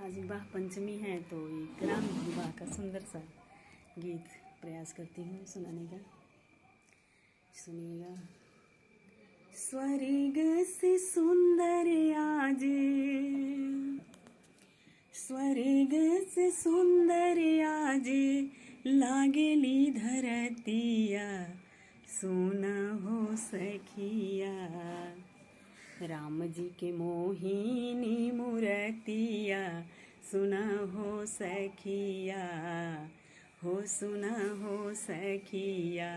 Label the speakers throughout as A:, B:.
A: आज विवाह पंचमी है तो एक राम विवाह का सुंदर सा गीत प्रयास करती हूँ सुनाने का। सुनिएगा। स्वर्ग से सुंदर आज, स्वर्ग से सुंदर आज लागेली धरतिया, सोना हो सखिया। राम जी के मोहिनी मूर्तिया, सुना हो सखिया, हो सुना हो सखिया।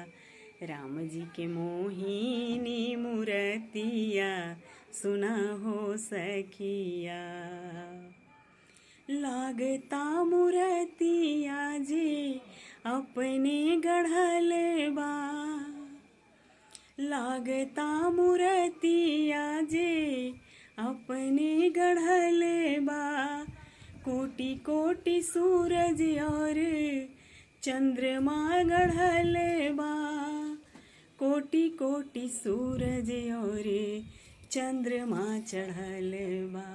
A: राम जी के मोहिनी मूर्तिया, सुना हो सखिया। लागता मूर्तिया जी अपने गढ़ल बा, लागता मूर्तिया जे अपने गढ़ल बा। कोटि कोटि सूरज और चंद्रमा गढ़ल बा, कोटि कोटि सूरज और चंद्रमा चढ़ल बा।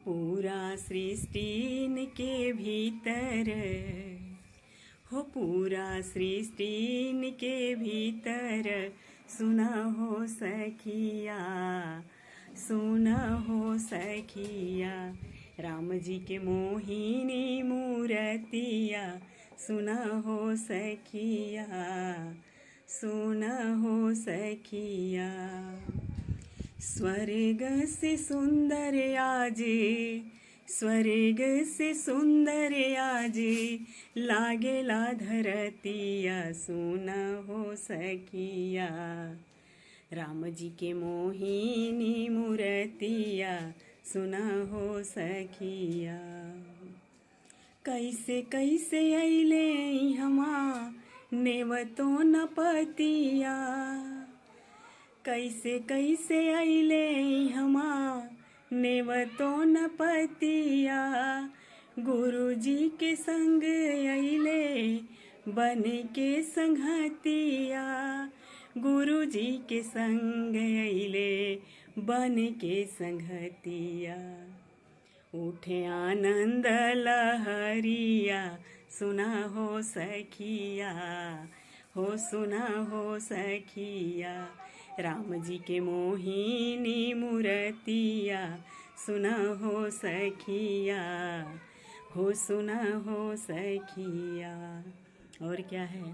A: पूरा सृष्टि के भीतर हो, पूरा सृष्टि के भीतर सुना हो सखिया, सुना हो सखिया। राम जी के मोहिनी मूर्तिया, सुना हो सखिया, सुना हो सखिया। स्वर्ग से सुंदर आज, स्वर्ग से सुंदर आज लागेला धरतिया, सुना हो सखिया। राम जी के मोहिनी मूर्तिया, सुना हो सखिया। कैसे कैसे अइले हमा नेवतो न पतिया, कैसे कैसे अइले हमा नेवतो न पतिया। गुरु जी के संग अइले बन के संगतिया, गुरु जी के संग अइले बन के संगतिया। उठे आनंद लहरिया, सुना हो सखिया, हो सुना हो सखिया। राम जी के मोहिनी मूर्तिया, सुना हो सखिया, हो सुना हो सखिया। और क्या है।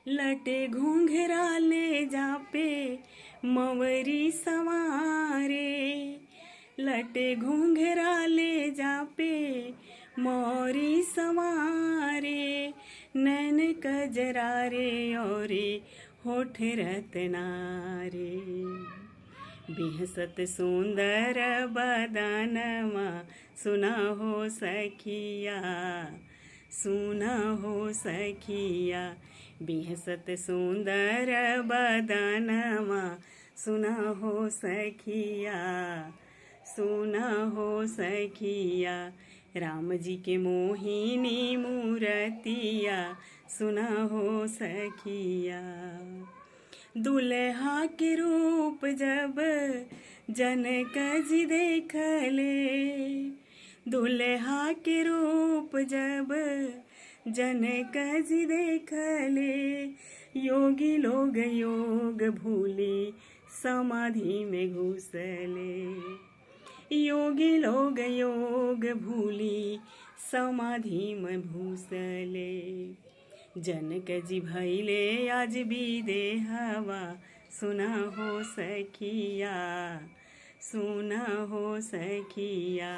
A: लटे घूंघरा ले जापे मवरी सवारे, लटे घूंघरा ले जापे मोरी सवारे। नैन कजरारे और होठ रत्नारे, बिहसत सुंदर बदनमा, सुना हो सखिया, सुना हो सखिया। बिहसत सुंदर बदनमा, सुना हो सखिया, सुना हो सखिया। राम जी के मोहिनी मूर्तिया, सुना हो सखिया। दुल्हा के रूप जब जनक जी देखले, दुल्हा के रूप जब जनक जी देखले। योगी लोग योग भूली समाधि में घुसले, योगी लोग योग भूली समाधि में घुसले। जनक जी भैले आज विदेहवा, सुना हो सखिया, सुना हो सखिया।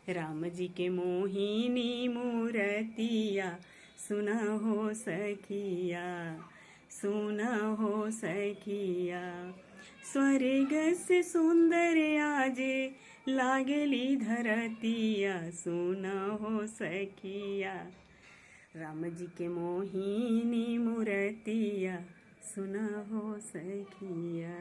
A: राम जी के मोहिनी मूर्तिया, सुना हो सखिया, सुना हो सखिया। स्वर्ग से सुंदर आज लागेली धरतिया, सुना हो सखिया। राम जी के मोहिनी मूर्तिया, सुना हो सखिया।